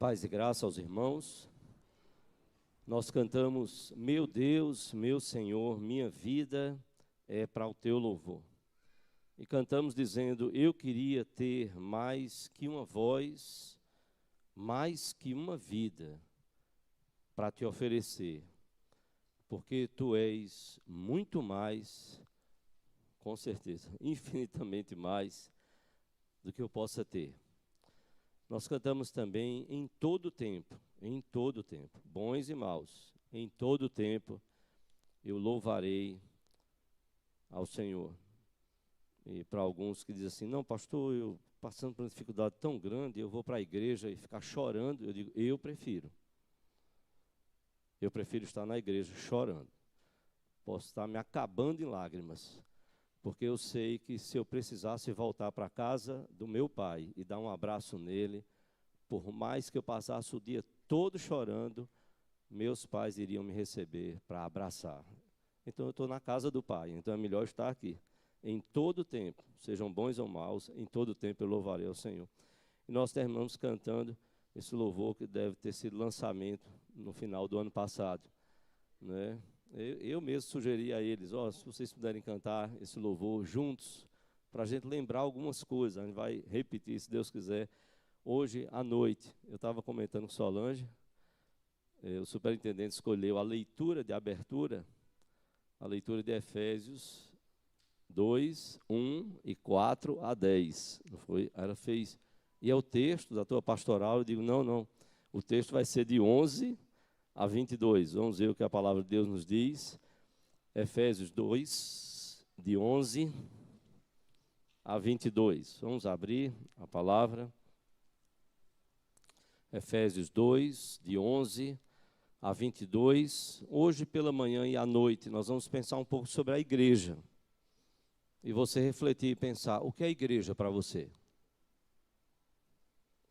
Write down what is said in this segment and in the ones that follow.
Paz e graça aos irmãos. Nós cantamos: meu Deus, meu Senhor, minha vida é para o teu louvor. E cantamos dizendo: eu queria ter mais que uma voz, mais que uma vida para te oferecer, porque tu és muito mais, com certeza, infinitamente mais do que eu possa ter. Nós cantamos também em todo tempo, bons e maus, em todo tempo eu louvarei ao Senhor. E para alguns que dizem assim: não, pastor, eu passando por uma dificuldade tão grande, eu vou para a igreja e ficar chorando. Eu digo: eu prefiro estar na igreja chorando. Posso estar me acabando em lágrimas, porque eu sei que se eu precisasse voltar para a casa do meu pai e dar um abraço nele, por mais que eu passasse o dia todo chorando, meus pais iriam me receber para abraçar. Então eu estou na casa do pai, então é melhor estar aqui. Em todo tempo, sejam bons ou maus, em todo tempo eu louvarei ao Senhor. E nós terminamos cantando esse louvor que deve ter sido lançamento no final do ano passado, né? Eu mesmo sugeri a eles: se vocês puderem cantar esse louvor juntos, para a gente lembrar algumas coisas. A gente vai repetir, se Deus quiser, hoje à noite. Eu estava comentando com Solange, o superintendente escolheu a leitura de abertura, a leitura de Efésios 2, 1 e 4 a 10. Não foi? Ela fez, e é o texto da tua pastoral. Eu digo: não, o texto vai ser de 11 a 22. Vamos ver o que a palavra de Deus nos diz. Efésios 2, de 11 a 22. Vamos abrir a palavra. Efésios 2, de 11 a 22. Hoje pela manhã e à noite nós vamos pensar um pouco sobre a igreja. E você refletir e pensar: o que é a igreja para você?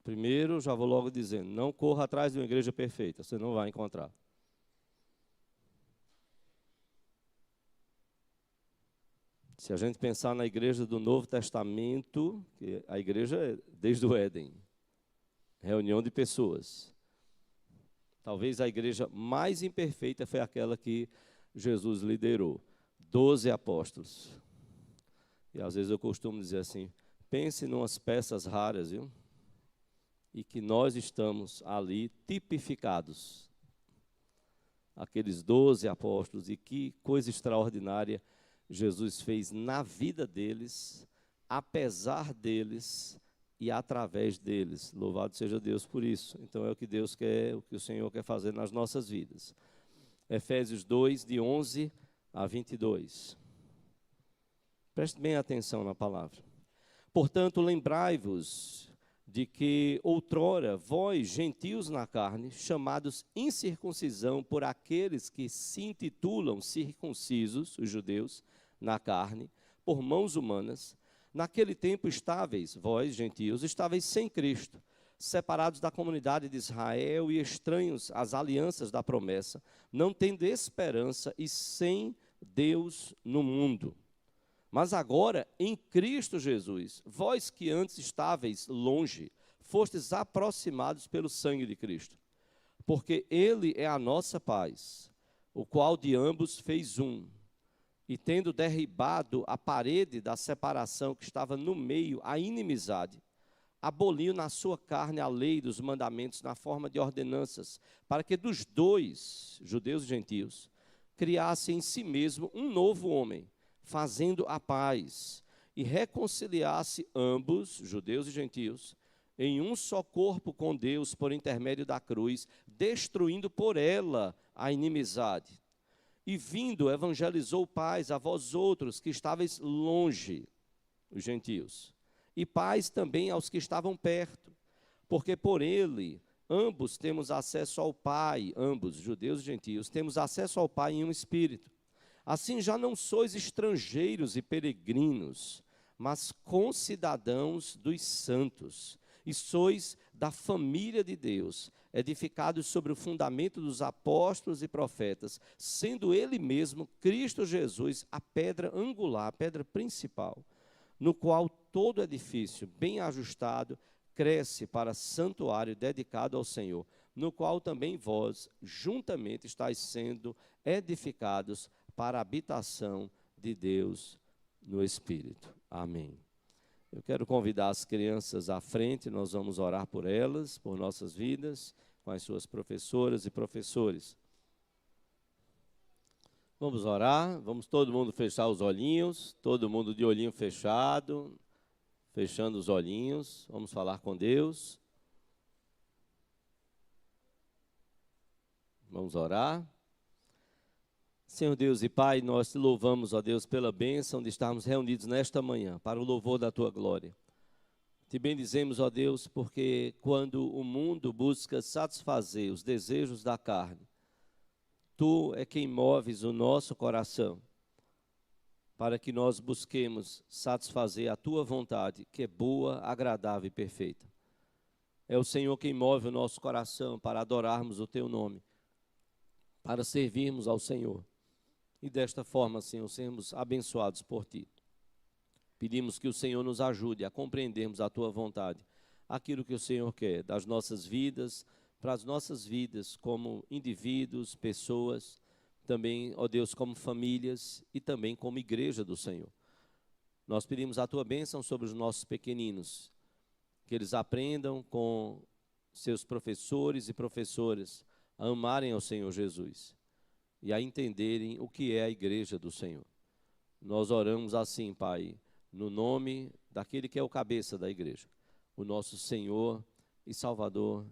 Primeiro, já vou logo dizendo: não corra atrás de uma igreja perfeita, você não vai encontrar. Se a gente pensar na igreja do Novo Testamento, que a igreja é desde o Éden, reunião de pessoas. Talvez a igreja mais imperfeita foi aquela que Jesus liderou, 12 apóstolos. E às vezes eu costumo dizer assim: pense em umas peças raras, viu? E que nós estamos ali tipificados. Aqueles 12 apóstolos, e que coisa extraordinária Jesus fez na vida deles, apesar deles e através deles. Louvado seja Deus por isso. Então é o que Deus quer, o que o Senhor quer fazer nas nossas vidas. Efésios 2, de 11 a 22. Preste bem atenção na palavra. Portanto, lembrai-vos de que outrora vós, gentios na carne, chamados incircuncisão por aqueles que se intitulam circuncisos, os judeus, na carne, por mãos humanas, naquele tempo estáveis, vós, gentios, estáveis sem Cristo, separados da comunidade de Israel e estranhos às alianças da promessa, não tendo esperança e sem Deus no mundo. Mas agora, em Cristo Jesus, vós que antes estáveis longe, fostes aproximados pelo sangue de Cristo. Porque Ele é a nossa paz, o qual de ambos fez um. E tendo derribado a parede da separação que estava no meio, a inimizade, aboliu na sua carne a lei dos mandamentos na forma de ordenanças, para que dos dois, judeus e gentios, criasse em si mesmo um novo homem, fazendo a paz, e reconciliasse ambos, judeus e gentios, em um só corpo com Deus por intermédio da cruz, destruindo por ela a inimizade. E vindo, evangelizou paz a vós outros que estáveis longe, os gentios, e paz também aos que estavam perto, porque por ele ambos temos acesso ao Pai, ambos, judeus e gentios, temos acesso ao Pai em um espírito. Assim já não sois estrangeiros e peregrinos, mas concidadãos dos santos, e sois da família de Deus, edificados sobre o fundamento dos apóstolos e profetas, sendo Ele mesmo, Cristo Jesus, a pedra angular, a pedra principal, no qual todo edifício bem ajustado cresce para santuário dedicado ao Senhor, no qual também vós, juntamente, estáis sendo edificados para a habitação de Deus no Espírito. Amém. Eu quero convidar as crianças à frente, nós vamos orar por elas, por nossas vidas, com as suas professoras e professores. Vamos orar, vamos todo mundo fechar os olhinhos, todo mundo de olhinho fechado, fechando os olhinhos, vamos falar com Deus. Vamos orar. Senhor Deus e Pai, nós te louvamos, ó Deus, pela bênção de estarmos reunidos nesta manhã, para o louvor da Tua glória. Te bendizemos, ó Deus, porque quando o mundo busca satisfazer os desejos da carne, Tu é quem moves o nosso coração, para que nós busquemos satisfazer a Tua vontade, que é boa, agradável e perfeita. É o Senhor quem move o nosso coração para adorarmos o Teu nome, para servirmos ao Senhor. E desta forma, Senhor, sermos abençoados por Ti. Pedimos que o Senhor nos ajude a compreendermos a Tua vontade, aquilo que o Senhor quer das nossas vidas, para as nossas vidas como indivíduos, pessoas, também, ó Deus, como famílias e também como igreja do Senhor. Nós pedimos a Tua bênção sobre os nossos pequeninos, que eles aprendam com seus professores e professoras a amarem ao Senhor Jesus e a entenderem o que é a igreja do Senhor. Nós oramos assim, Pai, no nome daquele que é o cabeça da igreja, o nosso Senhor e Salvador,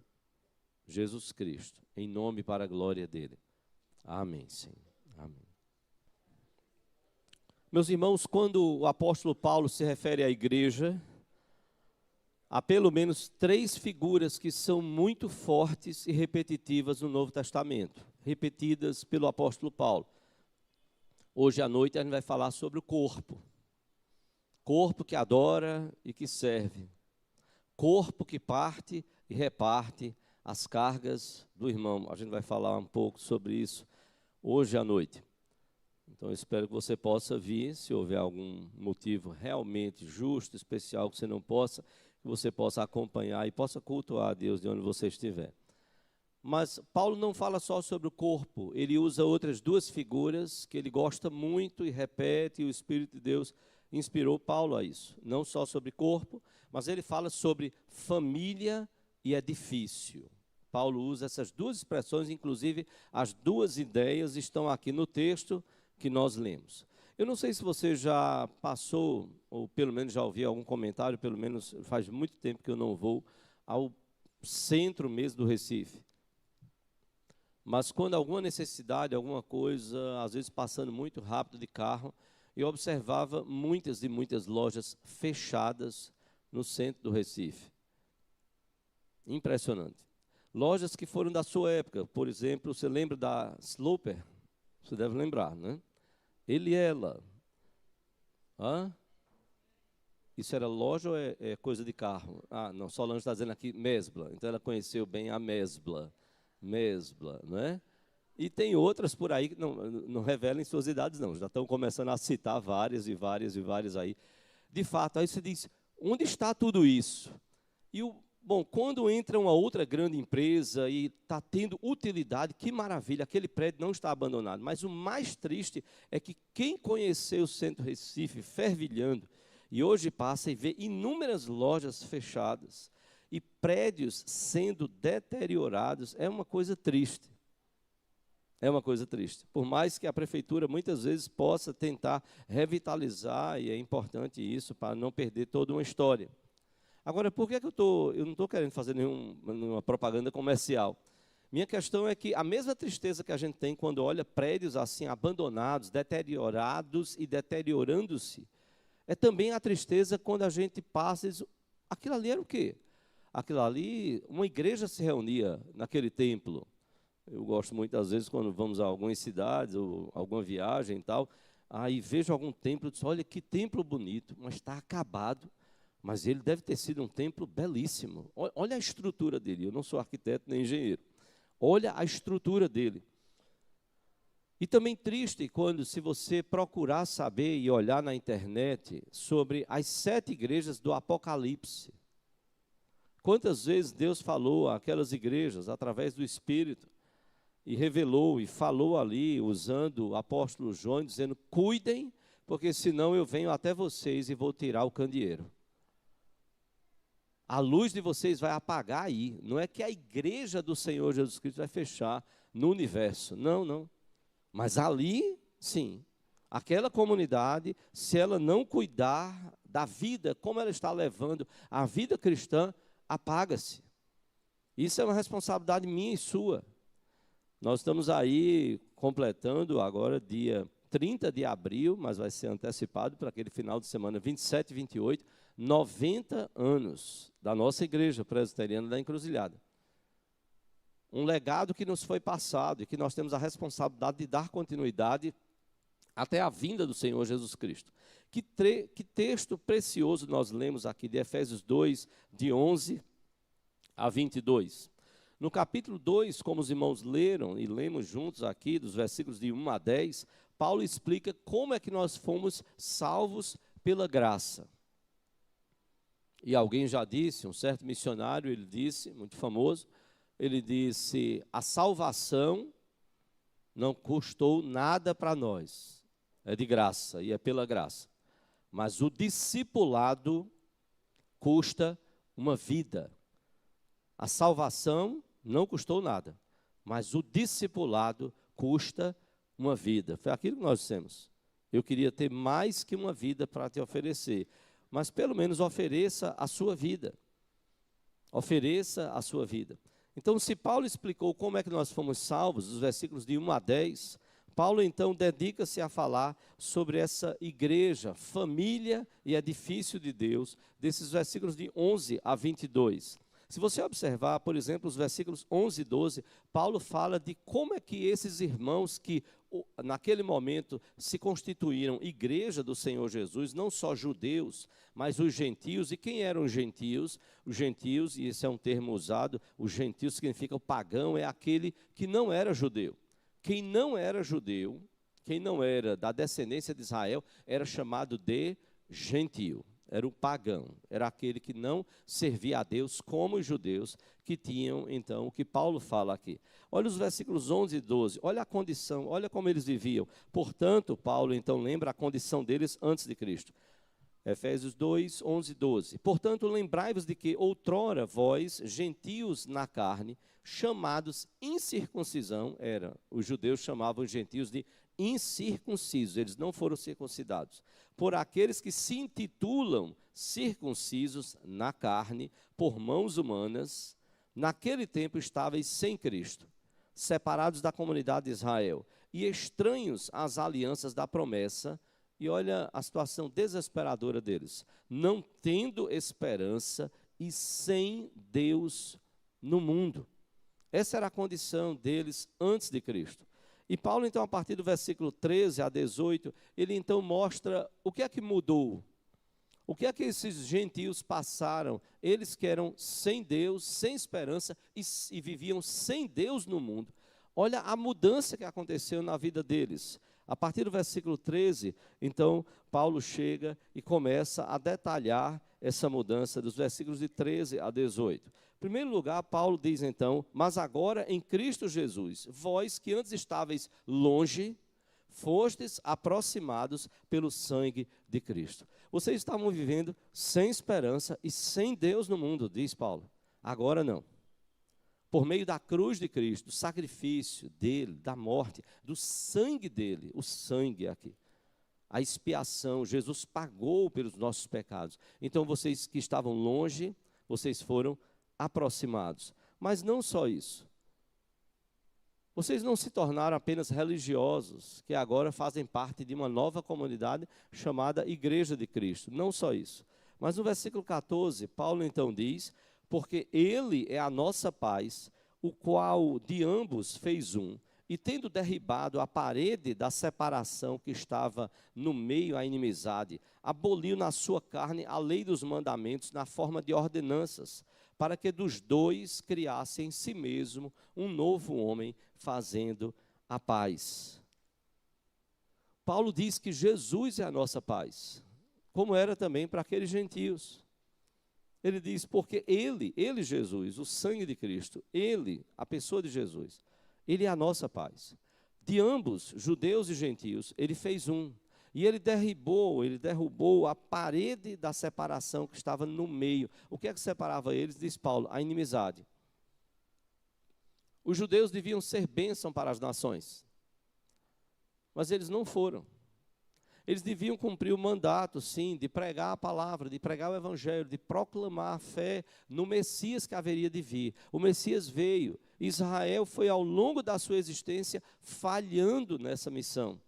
Jesus Cristo, em nome para a glória dele. Amém, Senhor. Amém. Meus irmãos, quando o apóstolo Paulo se refere à igreja, há pelo menos 3 figuras que são muito fortes e repetitivas no Novo Testamento, repetidas pelo apóstolo Paulo. Hoje à noite a gente vai falar sobre o corpo. Corpo que adora e que serve. Corpo que parte e reparte as cargas do irmão. A gente vai falar um pouco sobre isso hoje à noite. Então eu espero que você possa vir, se houver algum motivo realmente justo, especial, que você não possa, que você possa acompanhar e possa cultuar a Deus de onde você estiver. Mas Paulo não fala só sobre o corpo, ele usa outras 2 figuras que ele gosta muito e repete, e o Espírito de Deus inspirou Paulo a isso. Não só sobre corpo, mas ele fala sobre família e edifício. Paulo usa essas 2 expressões, inclusive as 2 ideias estão aqui no texto que nós lemos. Eu não sei se você já passou, ou pelo menos já ouviu algum comentário, pelo menos faz muito tempo que eu não vou ao centro mesmo do Recife. Mas quando alguma necessidade, alguma coisa, às vezes passando muito rápido de carro, eu observava muitas e muitas lojas fechadas no centro do Recife. Impressionante. Lojas que foram da sua época, por exemplo, você lembra da Sloper? Você deve lembrar, né? Eliela. Hã? Isso era loja ou é coisa de carro? Ah, não, Solange está dizendo aqui Mesbla. Então ela conheceu bem a Mesbla. Mesbla, não é? E tem outras por aí que não revelem suas idades, não. Já estão começando a citar várias e várias e várias aí. De fato, aí você diz, onde está tudo isso? E bom, quando entra uma outra grande empresa e está tendo utilidade, que maravilha, aquele prédio não está abandonado. Mas o mais triste é que quem conheceu o Centro Recife fervilhando, e hoje passa e vê inúmeras lojas fechadas, e prédios sendo deteriorados, é uma coisa triste. É uma coisa triste. Por mais que a prefeitura muitas vezes possa tentar revitalizar, e é importante isso para não perder toda uma história. Agora, por que eu não estou querendo fazer nenhuma propaganda comercial? Minha questão é que a mesma tristeza que a gente tem quando olha prédios assim abandonados, deteriorados e deteriorando-se, é também a tristeza quando a gente passa e diz, aquilo ali era o quê? Aquilo ali, uma igreja se reunia naquele templo. Eu gosto muitas vezes quando vamos a algumas cidades ou alguma viagem e tal, aí vejo algum templo e digo, olha que templo bonito, mas está acabado. Mas ele deve ter sido um templo belíssimo. Olha a estrutura dele. Eu não sou arquiteto nem engenheiro. Olha a estrutura dele. E também triste quando, se você procurar saber e olhar na internet sobre as 7 igrejas do Apocalipse. Quantas vezes Deus falou àquelas igrejas através do Espírito e revelou e falou ali, usando o apóstolo João, dizendo: cuidem, porque senão eu venho até vocês e vou tirar o candeeiro. A luz de vocês vai apagar aí. Não é que a igreja do Senhor Jesus Cristo vai fechar no universo. Não, não. Mas ali, sim. Aquela comunidade, se ela não cuidar da vida, como ela está levando a vida cristã, apaga-se. Isso é uma responsabilidade minha e sua. Nós estamos aí completando agora dia 30 de abril, mas vai ser antecipado para aquele final de semana 27 e 28, 90 anos da nossa igreja presbiteriana da Encruzilhada. Um legado que nos foi passado e que nós temos a responsabilidade de dar continuidade até a vinda do Senhor Jesus Cristo. Que texto precioso nós lemos aqui de Efésios 2, de 11 a 22. No capítulo 2, como os irmãos leram e lemos juntos aqui, dos versículos de 1 a 10, Paulo explica como é que nós fomos salvos pela graça. E alguém já disse, um certo missionário, ele disse, muito famoso, ele disse: a salvação não custou nada para nós, é de graça e é pela graça. Mas o discipulado custa uma vida. A salvação não custou nada, mas o discipulado custa uma vida. Foi aquilo que nós dissemos. Eu queria ter mais que uma vida para te oferecer, mas pelo menos ofereça a sua vida. Ofereça a sua vida. Então, se Paulo explicou como é que nós fomos salvos, os versículos de 1 a 10, Paulo então dedica-se a falar sobre essa igreja, família e edifício de Deus, desses versículos de 11 a 22. Se você observar, por exemplo, os versículos 11 e 12, Paulo fala de como é que esses irmãos que naquele momento se constituíram igreja do Senhor Jesus, não só judeus, mas os gentios. E quem eram os gentios? Os gentios, e esse é um termo usado, os gentios significa o pagão, é aquele que não era judeu. Quem não era judeu, quem não era da descendência de Israel, era chamado de gentio. Era o pagão, era aquele que não servia a Deus como os judeus que tinham, então, o que Paulo fala aqui. Olha os versículos 11 e 12, olha a condição, olha como eles viviam. Portanto, Paulo, então, lembra a condição deles antes de Cristo. Efésios 2, 11 e 12. Portanto, lembrai-vos de que outrora vós, gentios na carne, chamados incircuncisão, os judeus chamavam os gentios de incircuncisos, eles não foram circuncidados, por aqueles que se intitulam circuncisos na carne, por mãos humanas, naquele tempo estáveis sem Cristo, separados da comunidade de Israel, e estranhos às alianças da promessa. E olha a situação desesperadora deles, não tendo esperança e sem Deus no mundo. Essa era a condição deles antes de Cristo. E Paulo, então, a partir do versículo 13 a 18, ele então mostra o que é que mudou. O que é que esses gentios passaram? Eles que eram sem Deus, sem esperança e viviam sem Deus no mundo. Olha a mudança que aconteceu na vida deles. A partir do versículo 13, então, Paulo chega e começa a detalhar essa mudança dos versículos de 13 a 18. Em primeiro lugar, Paulo diz então: mas agora em Cristo Jesus, vós que antes estáveis longe, fostes aproximados pelo sangue de Cristo. Vocês estavam vivendo sem esperança e sem Deus no mundo, diz Paulo. Agora não. Por meio da cruz de Cristo, do sacrifício dele, da morte, do sangue dele, o sangue aqui, a expiação, Jesus pagou pelos nossos pecados. Então vocês que estavam longe, vocês foram aproximados. Mas não só isso. Vocês não se tornaram apenas religiosos, que agora fazem parte de uma nova comunidade chamada Igreja de Cristo. Não só isso. Mas no versículo 14, Paulo então diz: porque ele é a nossa paz, o qual de ambos fez um, e tendo derribado a parede da separação que estava no meio à inimizade, aboliu na sua carne a lei dos mandamentos na forma de ordenanças, para que dos dois criasse em si mesmo um novo homem, fazendo a paz. Paulo diz que Jesus é a nossa paz, como era também para aqueles gentios. Ele diz, porque ele Jesus, o sangue de Cristo, ele, a pessoa de Jesus, ele é a nossa paz. De ambos, judeus e gentios, ele fez um. E ele derrubou a parede da separação que estava no meio. O que é que separava eles, diz Paulo? A inimizade. Os judeus deviam ser bênção para as nações, mas eles não foram. Eles deviam cumprir o mandato, sim, de pregar a palavra, de pregar o evangelho, de proclamar a fé no Messias que haveria de vir. O Messias veio. Israel foi, ao longo da sua existência, falhando nessa missão.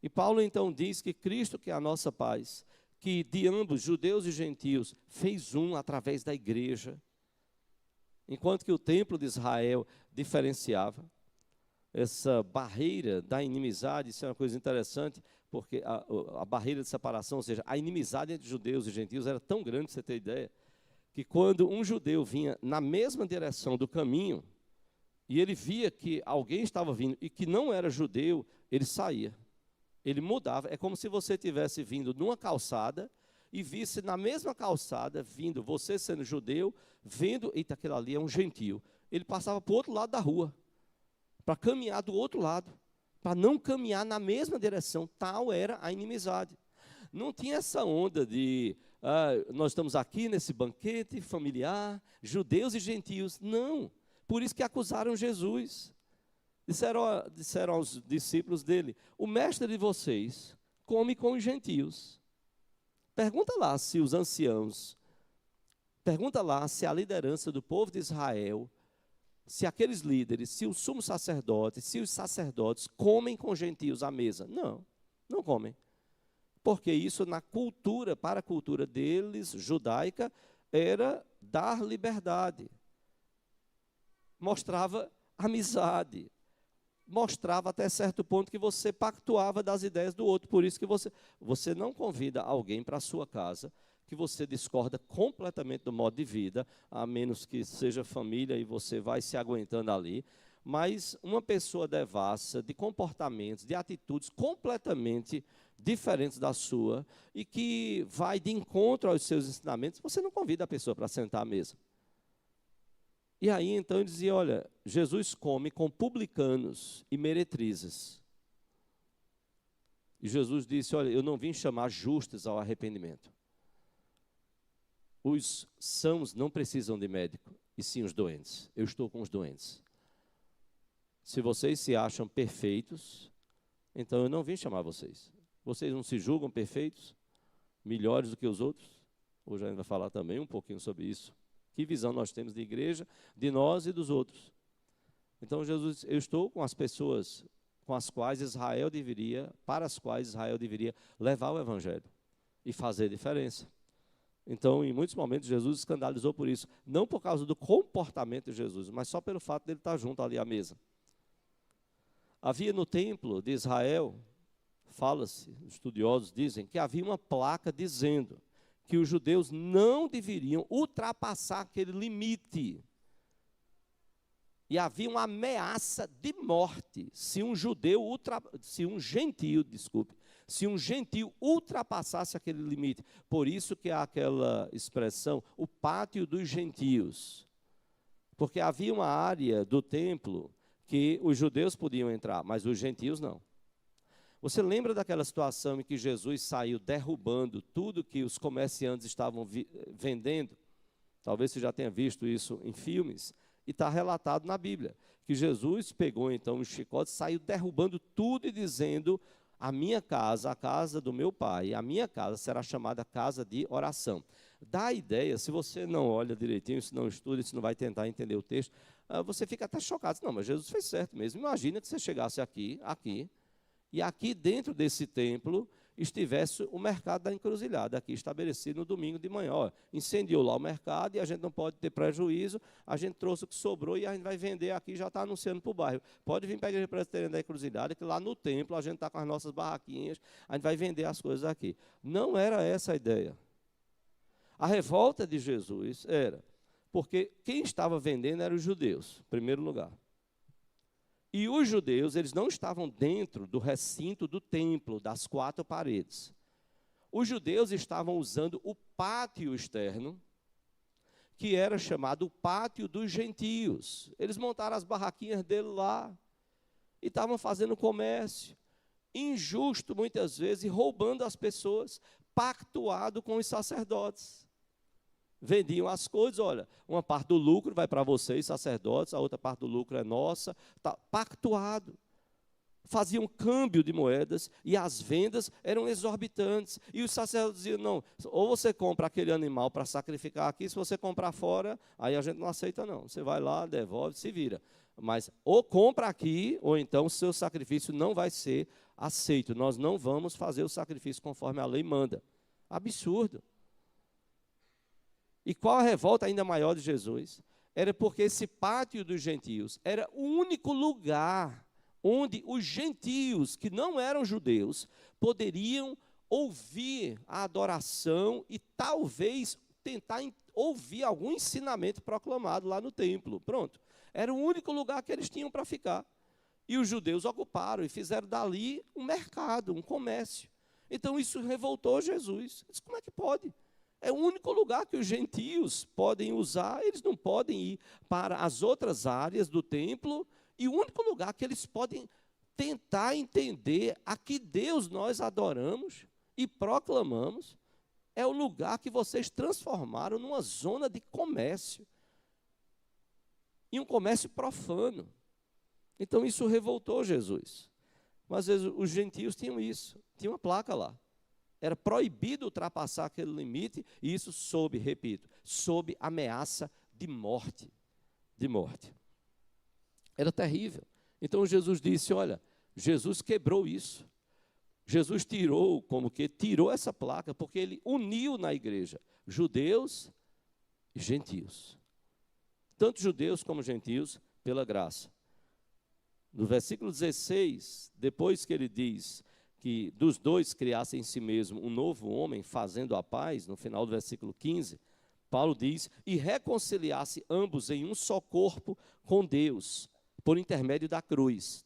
E Paulo então diz que Cristo, que é a nossa paz, que de ambos, judeus e gentios, fez um através da igreja. Enquanto que o templo de Israel diferenciava essa barreira da inimizade. Isso é uma coisa interessante, porque a barreira de separação, ou seja, a inimizade entre judeus e gentios era tão grande, para você ter ideia, que quando um judeu vinha na mesma direção do caminho, e ele via que alguém estava vindo e que não era judeu, ele saía, ele mudava. É como se você tivesse vindo numa calçada e visse na mesma calçada, vindo, você sendo judeu, vendo, eita, aquele ali é um gentio. Ele passava para o outro lado da rua, para caminhar do outro lado, para não caminhar na mesma direção. Tal era a inimizade. Não tinha essa onda de, nós estamos aqui nesse banquete familiar, judeus e gentios. Não, por isso que acusaram Jesus. Disseram aos discípulos dele, o mestre de vocês come com os gentios. Pergunta lá se os anciãos, pergunta lá se a liderança do povo de Israel, se aqueles líderes, se o sumo sacerdote, se os sacerdotes comem com gentios à mesa. Não, não comem. Porque isso na cultura, para a cultura deles, judaica, era dar liberdade. Mostrava amizade. Mostrava até certo ponto que você pactuava das ideias do outro. Por isso que você não convida alguém para a sua casa que você discorda completamente do modo de vida, a menos que seja família e você vai se aguentando ali. Mas uma pessoa devassa, de comportamentos, de atitudes completamente diferentes da sua e que vai de encontro aos seus ensinamentos, você não convida a pessoa para sentar à mesa. E aí, então, ele dizia, olha, Jesus come com publicanos e meretrizes. E Jesus disse, olha, eu não vim chamar justos ao arrependimento. Os sãos não precisam de médico, e sim os doentes. Eu estou com os doentes. Se vocês se acham perfeitos, então eu não vim chamar vocês. Vocês não se julgam perfeitos? Melhores do que os outros? Hoje a gente vai falar também um pouquinho sobre isso. Que visão nós temos de igreja, de nós e dos outros. Então Jesus, eu estou com as pessoas com as quais Israel deveria, para as quais Israel deveria levar o evangelho e fazer diferença. Então, em muitos momentos, Jesus escandalizou por isso. Não por causa do comportamento de Jesus, mas só pelo fato dele estar junto ali à mesa. Havia no templo de Israel, fala-se, estudiosos dizem, que havia uma placa dizendo que os judeus não deveriam ultrapassar aquele limite. E havia uma ameaça de morte se um gentio ultrapassasse aquele limite. Por isso que há aquela expressão, o pátio dos gentios. Porque havia uma área do templo que os judeus podiam entrar, mas os gentios não. Você lembra daquela situação em que Jesus saiu derrubando tudo que os comerciantes estavam vendendo? Talvez você já tenha visto isso em filmes. E está relatado na Bíblia, que Jesus pegou então um chicote, saiu derrubando tudo e dizendo, a minha casa, a casa do meu pai, a minha casa será chamada casa de oração. Dá a ideia, se você não olha direitinho, se não estuda, se não vai tentar entender o texto, você fica até chocado. Não, mas Jesus fez certo mesmo. Imagina que você chegasse aqui, e aqui dentro desse templo estivesse o mercado da encruzilhada, aqui estabelecido no domingo de manhã. Ó, incendiou lá o mercado e a gente não pode ter prejuízo, a gente trouxe o que sobrou e a gente vai vender aqui, já está anunciando para o bairro. Pode vir para a igreja presbiteriana da encruzilhada, que lá no templo a gente está com as nossas barraquinhas, a gente vai vender as coisas aqui. Não era essa a ideia. A revolta de Jesus era, porque quem estava vendendo eram os judeus, em primeiro lugar. E os judeus, eles não estavam dentro do recinto do templo, das 4 paredes. os judeus estavam usando o pátio externo, que era chamado o pátio dos gentios. Eles montaram as barraquinhas dele lá e estavam fazendo comércio, injusto muitas vezes, e roubando as pessoas, pactuado com os sacerdotes. Vendiam as coisas, olha, uma parte do lucro vai para vocês, sacerdotes, a outra parte do lucro é nossa, tá, pactuado. Faziam câmbio de moedas e as vendas eram exorbitantes. E os sacerdotes diziam, não, ou você compra aquele animal para sacrificar aqui, se você comprar fora, aí a gente não aceita não. Você vai lá, devolve, se vira. Mas ou compra aqui, ou então o seu sacrifício não vai ser aceito. Nós não vamos fazer o sacrifício conforme a lei manda. Absurdo. E qual a revolta ainda maior de Jesus? Era porque esse pátio dos gentios era o único lugar onde os gentios, que não eram judeus, poderiam ouvir a adoração e talvez tentar ouvir algum ensinamento proclamado lá no templo. Pronto. Era o único lugar que eles tinham para ficar. E os judeus ocuparam e fizeram dali um mercado, um comércio. Então isso revoltou Jesus. Disse, como é que pode? É o único lugar que os gentios podem usar, eles não podem ir para as outras áreas do templo, e o único lugar que eles podem tentar entender a que Deus nós adoramos e proclamamos é o lugar que vocês transformaram numa zona de comércio, e um comércio profano. Então isso revoltou Jesus. Mas às vezes os gentios tinham isso, tinha uma placa lá. Era proibido ultrapassar aquele limite, e isso sob, repito, sob ameaça de morte. De morte. Era terrível. Então Jesus disse, olha, Jesus quebrou isso. Jesus tirou, como que tirou essa placa, porque ele uniu na igreja judeus e gentios. Tanto judeus como gentios, pela graça. No versículo 16, depois que ele diz que dos dois criasse em si mesmo um novo homem, fazendo a paz, no final do versículo 15, Paulo diz, e reconciliasse ambos em um só corpo com Deus, por intermédio da cruz,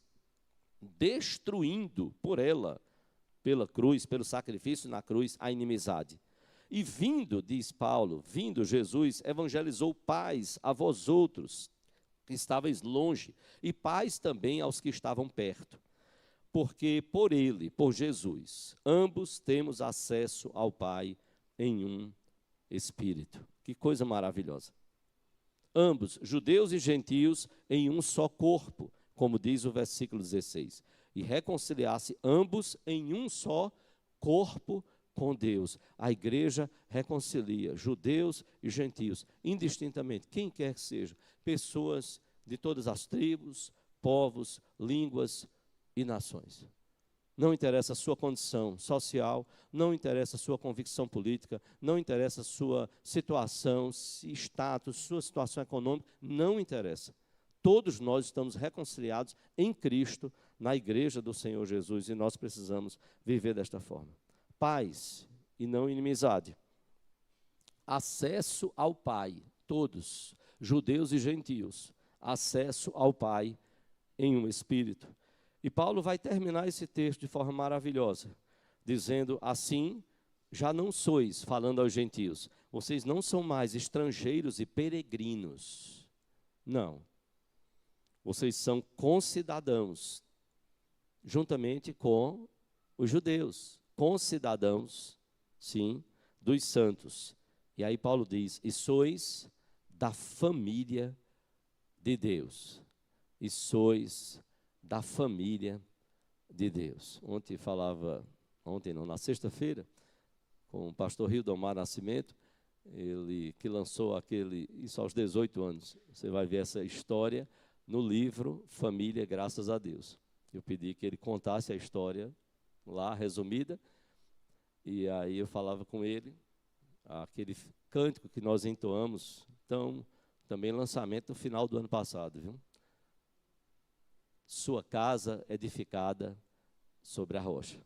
destruindo por ela, pela cruz, pelo sacrifício na cruz, a inimizade. E vindo, diz Paulo, vindo Jesus, evangelizou paz a vós outros, que estavais longe, e paz também aos que estavam perto. Porque por ele, por Jesus, ambos temos acesso ao Pai em um Espírito. Que coisa maravilhosa. Ambos, judeus e gentios, em um só corpo, como diz o versículo 16. E reconciliasse ambos em um só corpo com Deus. A igreja reconcilia judeus e gentios, indistintamente, quem quer que seja, pessoas de todas as tribos, povos, línguas e nações. Não interessa a sua condição social, não interessa a sua convicção política, não interessa a sua situação, status, sua situação econômica, não interessa. Todos nós estamos reconciliados em Cristo, na igreja do Senhor Jesus, e nós precisamos viver desta forma. Paz e não inimizade. Acesso ao Pai, todos, judeus e gentios, acesso ao Pai em um Espírito. E Paulo vai terminar esse texto de forma maravilhosa, dizendo, assim, já não sois, falando aos gentios, vocês não são mais estrangeiros e peregrinos. Não. Vocês são concidadãos, juntamente com os judeus, concidadãos, sim, dos santos. E aí Paulo diz, e sois da família de Deus. E sois da família de Deus. Na sexta-feira, com o pastor Rildomar Nascimento, ele que lançou isso aos 18 anos. Você vai ver essa história no livro Família, Graças a Deus. Eu pedi que ele contasse a história lá, resumida, e aí eu falava com ele, aquele cântico que nós entoamos, então, também lançamento no final do ano passado, viu? Sua casa edificada sobre a rocha.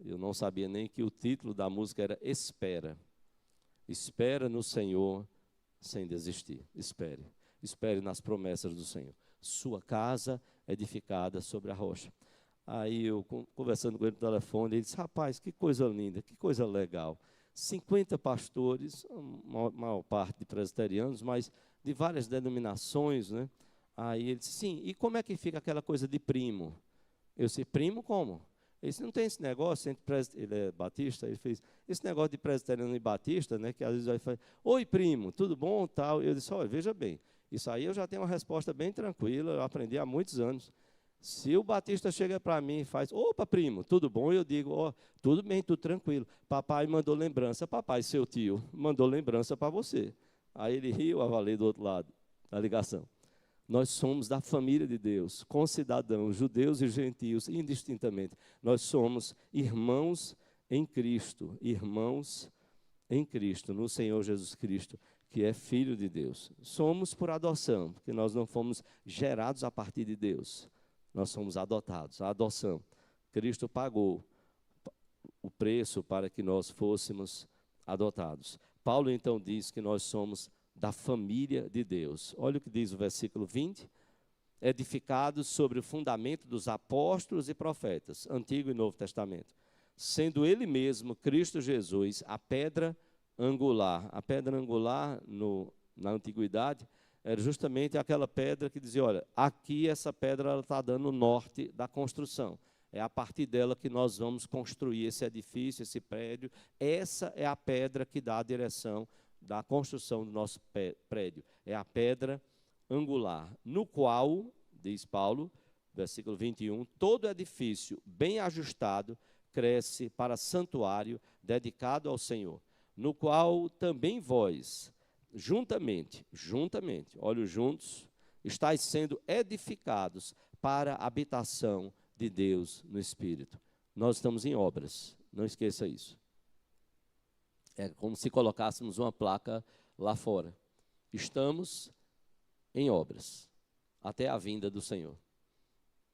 Eu não sabia nem que o título da música era Espera. Espera no Senhor sem desistir. Espere. Espere nas promessas do Senhor. Sua casa edificada sobre a rocha. Aí eu, conversando com ele no telefone, ele disse, rapaz, que coisa linda, que coisa legal. 50 pastores, a maior parte de presbiterianos, mas de várias denominações, né? Aí ele disse, sim, e como é que fica aquela coisa de primo? Eu disse, primo como? Ele disse, não tem esse negócio entre ele é batista, ele fez esse negócio de presbiteriano e batista, né? Que às vezes vai falar, oi primo, tudo bom, tal. Eu disse, olha, veja bem, isso aí eu já tenho uma resposta bem tranquila, eu aprendi há muitos anos. Se o batista chega para mim e faz, opa primo, tudo bom? Eu digo, ó, tudo bem, tudo tranquilo. Papai mandou lembrança, papai, seu tio, mandou lembrança para você. Aí ele riu, avalei do outro lado da ligação. Nós somos da família de Deus, concidadãos, judeus e gentios, indistintamente. Nós somos irmãos em Cristo, no Senhor Jesus Cristo, que é Filho de Deus. Somos por adoção, porque nós não fomos gerados a partir de Deus. Nós somos adotados, a adoção. Cristo pagou o preço para que nós fôssemos adotados. Paulo então diz que nós somos da família de Deus. Olha o que diz o versículo 20. Edificados sobre o fundamento dos apóstolos e profetas, Antigo e Novo Testamento, sendo ele mesmo, Cristo Jesus, a pedra angular. A pedra angular, na antiguidade, era justamente aquela pedra que dizia, olha, aqui essa pedra está dando o norte da construção. É a partir dela que nós vamos construir esse edifício, esse prédio. Essa é a pedra que dá a direção da construção do nosso prédio. É a pedra angular, no qual, diz Paulo, versículo 21, todo edifício bem ajustado cresce para santuário dedicado ao Senhor, no qual também vós, juntamente, olhos juntos, estáis sendo edificados para a habitação de Deus no Espírito. Nós estamos em obras, não esqueça isso. É como se colocássemos uma placa lá fora. Estamos em obras, até a vinda do Senhor.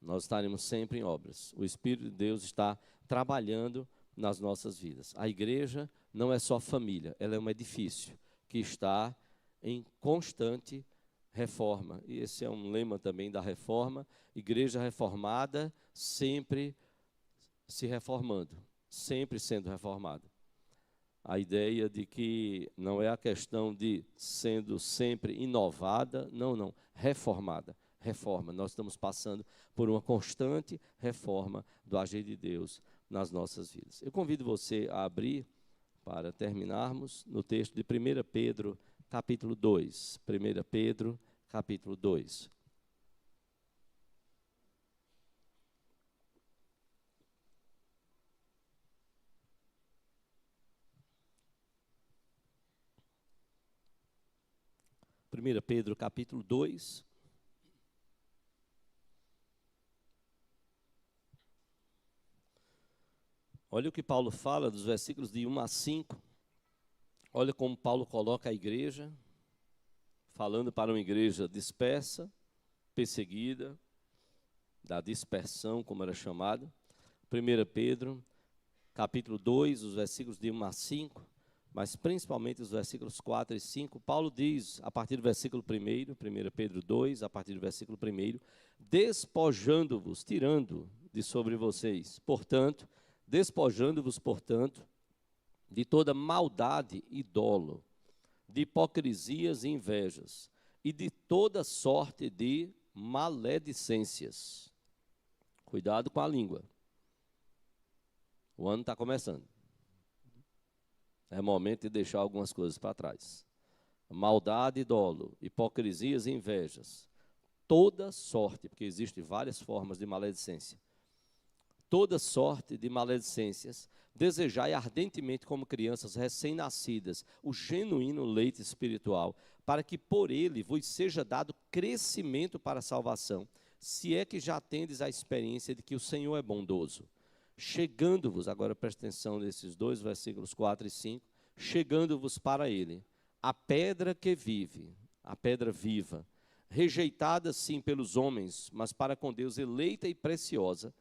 Nós estaremos sempre em obras. O Espírito de Deus está trabalhando nas nossas vidas. A igreja não é só família, ela é um edifício que está em constante reforma. E esse é um lema também da reforma. Igreja reformada, sempre se reformando, sempre sendo reformada. A ideia de que não é a questão de sendo sempre inovada, não, reformada, reforma. Nós estamos passando por uma constante reforma do agir de Deus nas nossas vidas. Eu convido você a abrir, para terminarmos, no texto de 1 Pedro, capítulo 2. 1 Pedro, capítulo 2. Primeira Pedro, capítulo 2. Olha o que Paulo fala dos versículos de 1 a 5. Olha como Paulo coloca a igreja, falando para uma igreja dispersa, perseguida, da dispersão, como era chamada. 1 Pedro, capítulo 2, os versículos de 1 a 5, mas principalmente os versículos 4 e 5, Paulo diz, a partir do versículo 1, 1 Pedro 2, a partir do versículo 1, despojando-vos, tirando de sobre vocês, portanto, despojando-vos, portanto, de toda maldade e dolo, de hipocrisias e invejas, e de toda sorte de maledicências. Cuidado com a língua. O ano está começando. É momento de deixar algumas coisas para trás. Maldade e dolo, hipocrisias e invejas, toda sorte, porque existem várias formas de maledicência. Toda sorte de maledicências, desejai ardentemente como crianças recém-nascidas o genuíno leite espiritual, para que por ele vos seja dado crescimento para a salvação, se é que já tendes a experiência de que o Senhor é bondoso. Chegando-vos, agora presta atenção nesses dois versículos 4 e 5, chegando-vos para ele, a pedra que vive, a pedra viva, rejeitada sim pelos homens, mas para com Deus eleita e preciosa,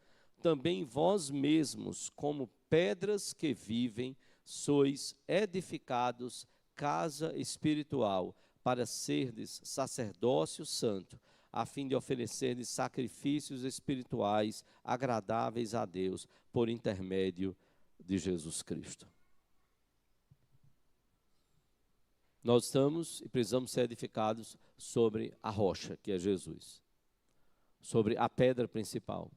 também vós mesmos, como pedras que vivem, sois edificados casa espiritual, para serdes sacerdócio santo, a fim de oferecer sacrifícios espirituais agradáveis a Deus por intermédio de Jesus Cristo. Nós estamos e precisamos ser edificados sobre a rocha, que é Jesus, sobre a pedra principal.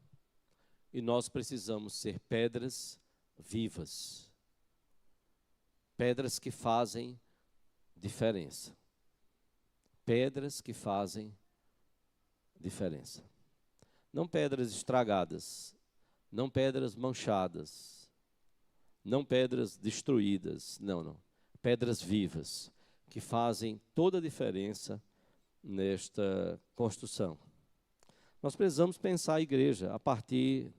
E nós precisamos ser pedras vivas, pedras que fazem diferença, pedras que fazem diferença. Não pedras estragadas, não pedras manchadas, não pedras destruídas, não. Pedras vivas, que fazem toda a diferença nesta construção. Nós precisamos pensar a igreja a partir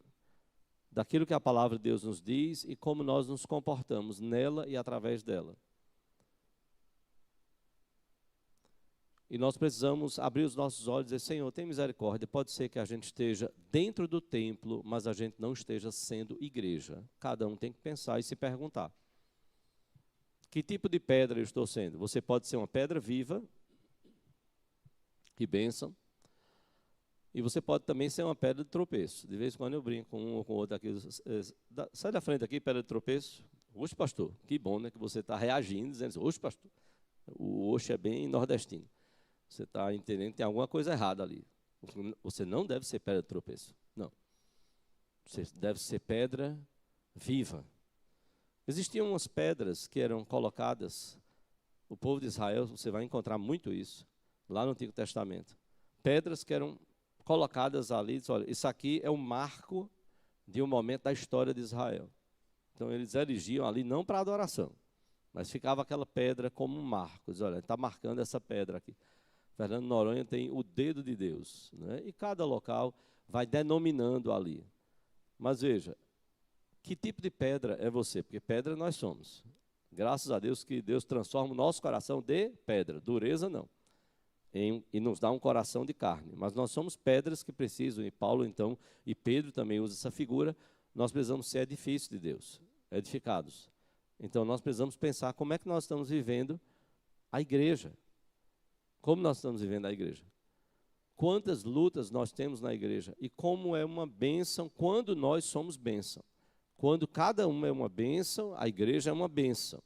daquilo que a palavra de Deus nos diz e como nós nos comportamos nela e através dela. E nós precisamos abrir os nossos olhos e dizer: Senhor, tem misericórdia. Pode ser que a gente esteja dentro do templo, mas a gente não esteja sendo igreja. Cada um tem que pensar e se perguntar: que tipo de pedra eu estou sendo? Você pode ser uma pedra viva, que bênção, e você pode também ser uma pedra de tropeço. De vez em quando eu brinco com um ou com outro aqui. Sai da frente aqui, pedra de tropeço. Oxe, pastor, que bom, né, que você está reagindo, dizendo assim: oxe, pastor. O oxe é bem nordestino. Você está entendendo que tem alguma coisa errada ali. Você não deve ser pedra de tropeço. Não. Você deve ser pedra viva. Existiam umas pedras que eram colocadas, o povo de Israel, você vai encontrar muito isso, lá no Antigo Testamento. Pedras que eram colocadas ali, diz, olha, isso aqui é um marco de um momento da história de Israel. Então eles erigiam ali não para adoração, mas ficava aquela pedra como um marco. Diz, olha, está marcando essa pedra aqui. Fernando Noronha tem o dedo de Deus, né? E cada local vai denominando ali. Mas veja, que tipo de pedra é você? Porque pedra nós somos. Graças a Deus que Deus transforma o nosso coração de pedra, dureza não. E nos dá um coração de carne. Mas nós somos pedras que precisam, e Paulo então, e Pedro também usa essa figura, nós precisamos ser edifícios de Deus, edificados. Então nós precisamos pensar como é que nós estamos vivendo a igreja. Como nós estamos vivendo a igreja? Quantas lutas nós temos na igreja? E como é uma bênção quando nós somos bênção. Quando cada um é uma bênção, a igreja é uma bênção.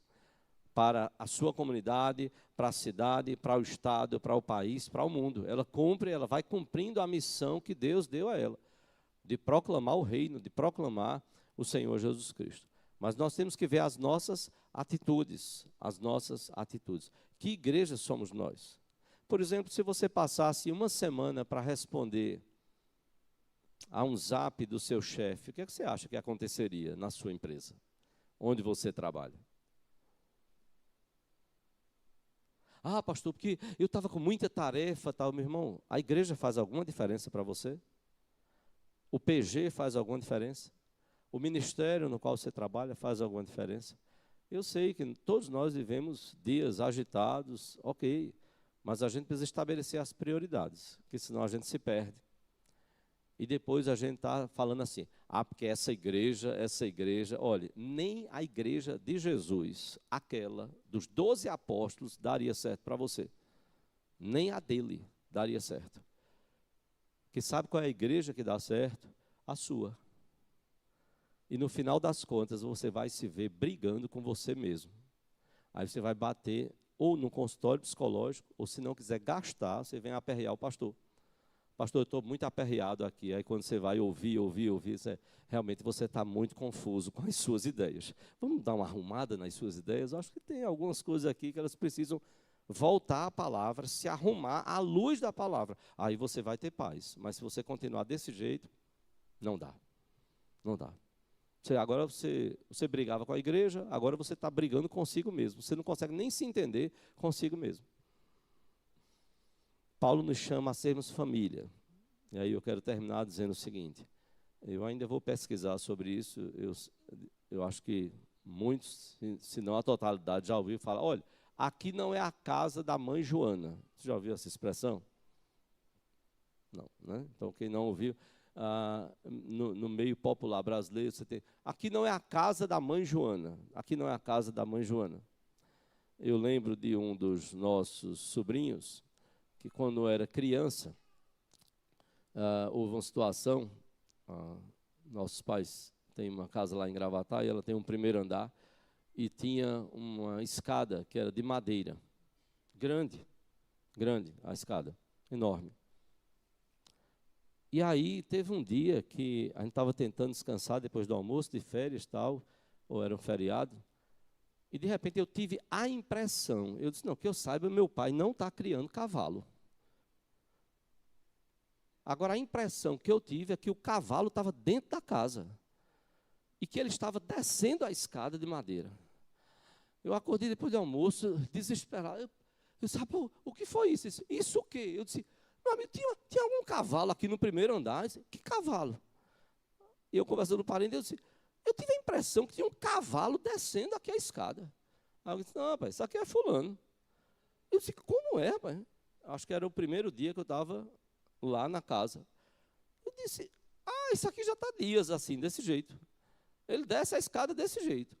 Para a sua comunidade, para a cidade, para o estado, para o país, para o mundo. Ela vai cumprindo a missão que Deus deu a ela. De proclamar o reino, de proclamar o Senhor Jesus Cristo. Mas nós temos que ver as nossas atitudes. As nossas atitudes. Que igreja somos nós? Por exemplo, se você passasse uma semana para responder a um zap do seu chefe, o que você acha que aconteceria na sua empresa, onde você trabalha? Ah, pastor, porque eu estava com muita tarefa, tal. Meu irmão, a igreja faz alguma diferença para você? O PG faz alguma diferença? O ministério no qual você trabalha faz alguma diferença? Eu sei que todos nós vivemos dias agitados, ok, mas a gente precisa estabelecer as prioridades, porque senão a gente se perde. E depois a gente está falando assim: ah, porque essa igreja, olha, nem a igreja de Jesus, aquela dos 12 apóstolos, daria certo para você. Nem a dele daria certo. Porque sabe qual é a igreja que dá certo? A sua. E no final das contas, você vai se ver brigando com você mesmo. Aí você vai bater ou no consultório psicológico, ou se não quiser gastar, você vem aperrear o pastor. Pastor, eu estou muito aperreado aqui. Aí quando você vai ouvir, realmente você está muito confuso com as suas ideias. Vamos dar uma arrumada nas suas ideias? Eu acho que tem algumas coisas aqui que elas precisam voltar à palavra, se arrumar à luz da palavra. Aí você vai ter paz. Mas se você continuar desse jeito, não dá. Não dá. Agora você brigava com a igreja, agora você está brigando consigo mesmo. Você não consegue nem se entender consigo mesmo. Paulo nos chama a sermos família. E aí eu quero terminar dizendo o seguinte: eu ainda vou pesquisar sobre isso. Eu acho que muitos, se não a totalidade, já ouviu falar: olha, aqui não é a casa da mãe Joana. Você já ouviu essa expressão? Não, né? Então quem não ouviu, no meio popular brasileiro, você tem: aqui não é a casa da mãe Joana. Aqui não é a casa da mãe Joana. Eu lembro de um dos nossos sobrinhos, que quando era criança, houve uma situação, nossos pais têm uma casa lá em Gravatá, e ela tem um primeiro andar, e tinha uma escada que era de madeira, grande a escada, enorme. E aí teve um dia que a gente estava tentando descansar depois do almoço, de férias e tal, ou era um feriado, e de repente eu tive a impressão, eu disse, não, que eu saiba, meu pai não está criando cavalo. Agora a impressão que eu tive é que o cavalo estava dentro da casa, e que ele estava descendo a escada de madeira. Eu acordei depois do almoço, desesperado, eu disse, o que foi isso? Isso o quê? Eu disse, meu amigo, tinha algum cavalo aqui no primeiro andar? Eu disse, que cavalo? E eu conversando com o parente, eu disse, eu tive a impressão que tinha um cavalo descendo aqui a escada. Aí eu disse, não, rapaz, isso aqui é fulano. Eu disse, como é, rapaz? Acho que era o primeiro dia que eu estava lá na casa. Eu disse, isso aqui já está dias assim, desse jeito. Ele desce a escada desse jeito.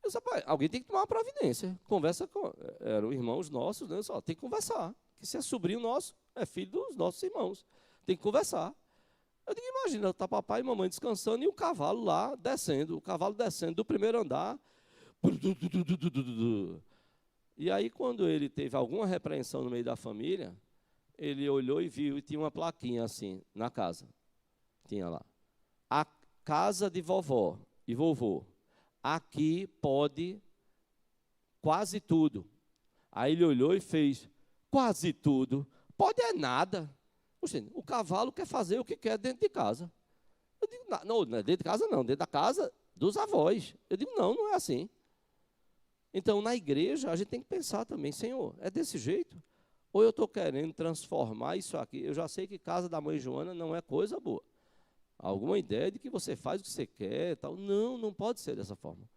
Eu disse, rapaz, alguém tem que tomar uma providência. Conversa com... Eram irmãos nossos, né? Tem que conversar. Que se é sobrinho nosso, é filho dos nossos irmãos. Tem que conversar. Eu digo, imagina, está papai e mamãe descansando e o cavalo lá descendo. O cavalo descendo do primeiro andar. E aí, quando ele teve alguma repreensão no meio da família, ele olhou e viu, e tinha uma plaquinha assim, na casa. Tinha lá. A casa de vovó e vovô. Aqui pode quase tudo. Aí ele olhou e fez, quase tudo. Pode é nada. Poxa, o cavalo quer fazer o que quer dentro de casa. Eu digo, não, dentro de casa não, dentro da casa dos avós. Eu digo, não é assim. Então, na igreja, a gente tem que pensar também, Senhor, é desse jeito? Ou eu estou querendo transformar isso aqui? Eu já sei que casa da mãe Joana não é coisa boa. Alguma ideia de que você faz o que você quer, tal. Não pode ser dessa forma.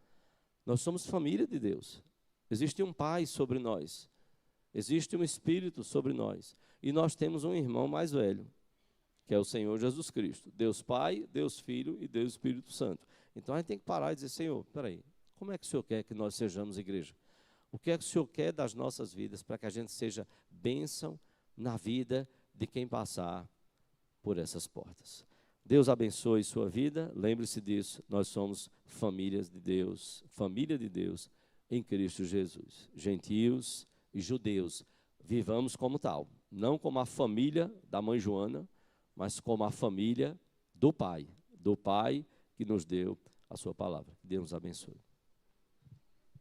Nós somos família de Deus. Existe um Pai sobre nós. Existe um Espírito sobre nós. E nós temos um irmão mais velho, que é o Senhor Jesus Cristo. Deus Pai, Deus Filho e Deus Espírito Santo. Então a gente tem que parar e dizer, Senhor, peraí, como é que o Senhor quer que nós sejamos igreja? O que é que o Senhor quer das nossas vidas para que a gente seja bênção na vida de quem passar por essas portas? Deus abençoe sua vida, lembre-se disso, nós somos família de Deus em Cristo Jesus. Gentios e judeus, vivamos como tal, não como a família da mãe Joana, mas como a família do Pai que nos deu a sua palavra. Deus nos abençoe.